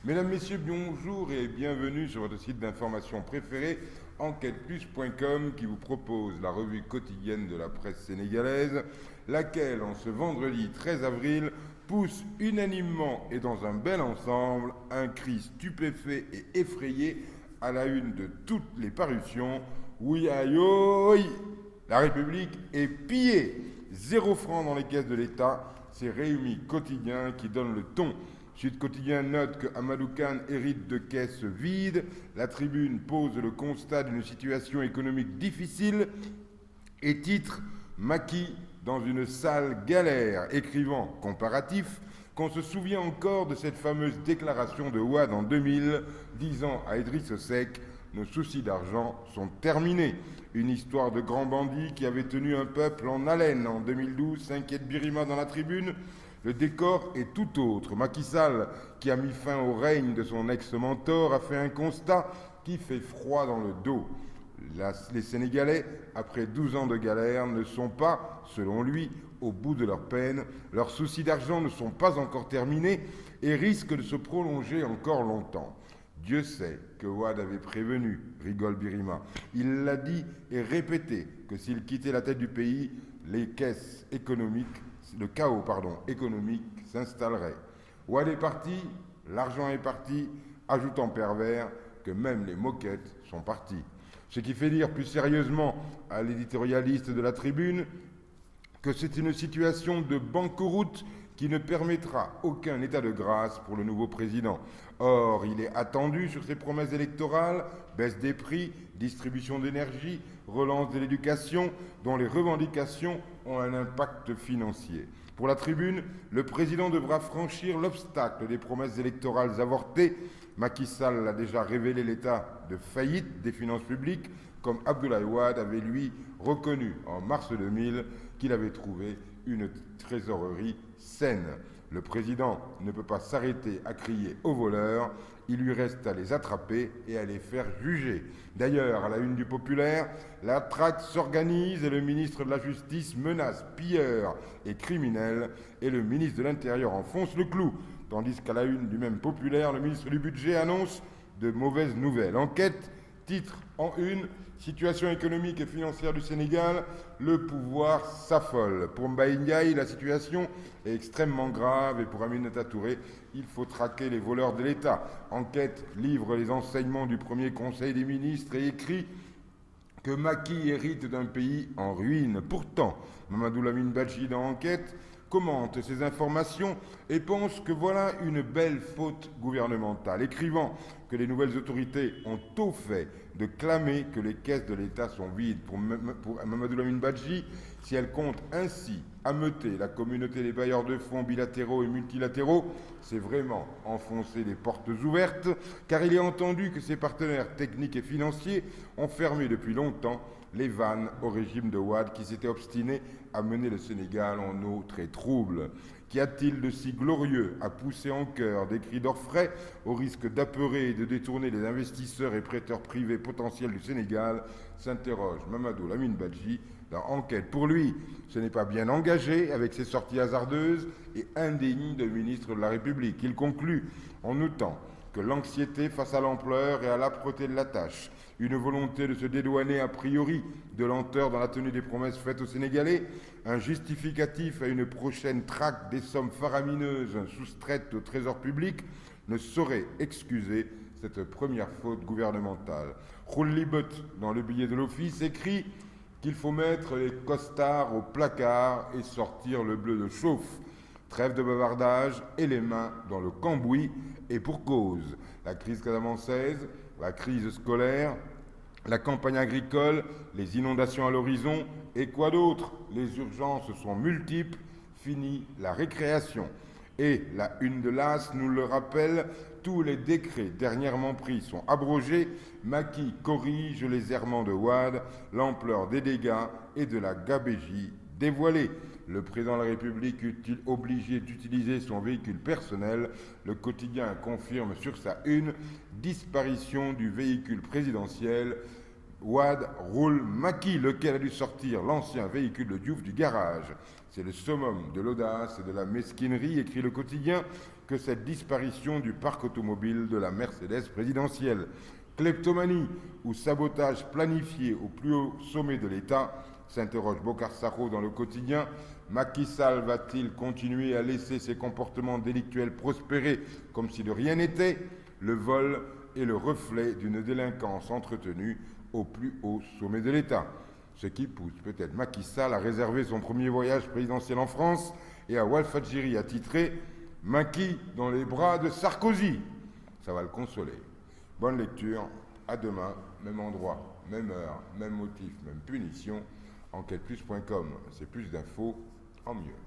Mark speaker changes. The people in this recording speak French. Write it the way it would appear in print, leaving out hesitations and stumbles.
Speaker 1: Mesdames, Messieurs, bonjour et bienvenue sur votre site d'information préféré, enquêteplus.com, qui vous propose la revue quotidienne de la presse sénégalaise, laquelle, en ce vendredi 13 avril, pousse unanimement et dans un bel ensemble un cri stupéfait et effrayé à la une de toutes les parutions. Oui, aïe, aïe, la République est pillée. 0 franc dans les caisses de l'État. C'est Réumi Quotidien qui donne le ton. Sud Quotidien note que Amadou Khan hérite de caisses vides. La Tribune pose le constat d'une situation économique difficile et titre Macky dans une sale galère, écrivant comparatif qu'on se souvient encore de cette fameuse déclaration de Wade en 2000 disant à Idriss Seck « Nos soucis d'argent sont terminés ». Une histoire de grand bandit qui avait tenu un peuple en haleine en 2012, s'inquiète Birima dans la Tribune. Le décor est tout autre. Macky Sall, qui a mis fin au règne de son ex-mentor, a fait un constat qui fait froid dans le dos. Les Sénégalais, après 12 ans de galère, ne sont pas, selon lui, au bout de leur peine. Leurs soucis d'argent ne sont pas encore terminés et risquent de se prolonger encore longtemps. Dieu sait que Wade avait prévenu, rigole Birima. Il l'a dit et répété que s'il quittait la tête du pays, le chaos économique s'installerait. Wade est parti, l'argent est parti, ajoutant pervers que même les moquettes sont parties. Ce qui fait dire plus sérieusement à l'éditorialiste de la Tribune que c'est une situation de banqueroute qui ne permettra aucun état de grâce pour le nouveau président. Or, il est attendu sur ses promesses électorales, baisse des prix, distribution d'énergie, relance de l'éducation, dont les revendications ont un impact financier. Pour la Tribune, le président devra franchir l'obstacle des promesses électorales avortées. Macky Sall a déjà révélé l'état de faillite des finances publiques, comme Abdoulaye Wade avait lui reconnu en mars 2000 qu'il avait trouvé une trésorerie saine. Le président ne peut pas s'arrêter à crier aux voleurs, il lui reste à les attraper et à les faire juger. D'ailleurs, à la une du Populaire, la traque s'organise et le ministre de la Justice menace pilleurs et criminels et le ministre de l'Intérieur enfonce le clou. Tandis qu'à la une du même Populaire, le ministre du Budget annonce de mauvaises nouvelles. Enquête, titre en une, situation économique et financière du Sénégal, le pouvoir s'affole. Pour Mbaye Ndiaye, la situation est extrêmement grave et pour Aminata Touré, il faut traquer les voleurs de l'État. Enquête livre les enseignements du premier conseil des ministres et écrit que Macky hérite d'un pays en ruine. Pourtant, Mamadou Lamine Badji dans Enquête commente ces informations et pense que voilà une belle faute gouvernementale, écrivant que les nouvelles autorités ont tôt fait de clamer que les caisses de l'État sont vides. Pour Mamadou Lamine Badji, si elle compte ainsi ameuter la communauté des bailleurs de fonds bilatéraux et multilatéraux, c'est vraiment enfoncer les portes ouvertes, car il est entendu que ses partenaires techniques et financiers ont fermé depuis longtemps les vannes au régime de Wade qui s'était obstiné à mener le Sénégal en eau très trouble. Qu'y a-t-il de si glorieux à pousser en chœur des cris d'orfraie au risque d'apeurer et de détourner les investisseurs et prêteurs privés potentiels du Sénégal, s'interroge Mamadou Lamine Badji dans Enquête. Pour lui, ce n'est pas bien engagé avec ses sorties hasardeuses et indignes de ministre de la République. Il conclut en notant que l'anxiété face à l'ampleur et à l'âpreté de la tâche, une volonté de se dédouaner a priori de lenteur dans la tenue des promesses faites aux Sénégalais, un justificatif à une prochaine traque des sommes faramineuses soustraites au trésor public, ne saurait excuser cette première faute gouvernementale. Khoulibut, dans le billet de l'office, écrit qu'il faut mettre les costards au placard et sortir le bleu de chauffe. Trêve de bavardage et les mains dans le cambouis, et pour cause. La crise casamançaise, la crise scolaire, la campagne agricole, les inondations à l'horizon, et quoi d'autre? Les urgences sont multiples, fini la récréation. Et la une de l'As nous le rappelle, tous les décrets dernièrement pris sont abrogés, Macky corrige les errements de Wade, l'ampleur des dégâts et de la gabégie dévoilée. Le président de la République obligé d'utiliser son véhicule personnel. Le quotidien confirme sur sa une disparition du véhicule présidentiel. Ouad roule Macky, lequel a dû sortir l'ancien véhicule de Diouf du garage. C'est le summum de l'audace et de la mesquinerie, écrit le quotidien, que cette disparition du parc automobile de la Mercedes présidentielle. Kleptomanie ou sabotage planifié au plus haut sommet de l'État, s'interroge Bokar Sakho dans le quotidien. Macky Sall va-t-il continuer à laisser ses comportements délictuels prospérer comme si de rien n'était? Le vol est le reflet d'une délinquance entretenue au plus haut sommet de l'État. Ce qui pousse peut-être Macky Sall à réserver son premier voyage présidentiel en France et à Walf Adjiri à titrer « Macky dans les bras de Sarkozy ». Ça va le consoler. Bonne lecture, à demain, même endroit, même heure, même motif, même punition. Enquêteplus.com, c'est plus d'infos en mieux.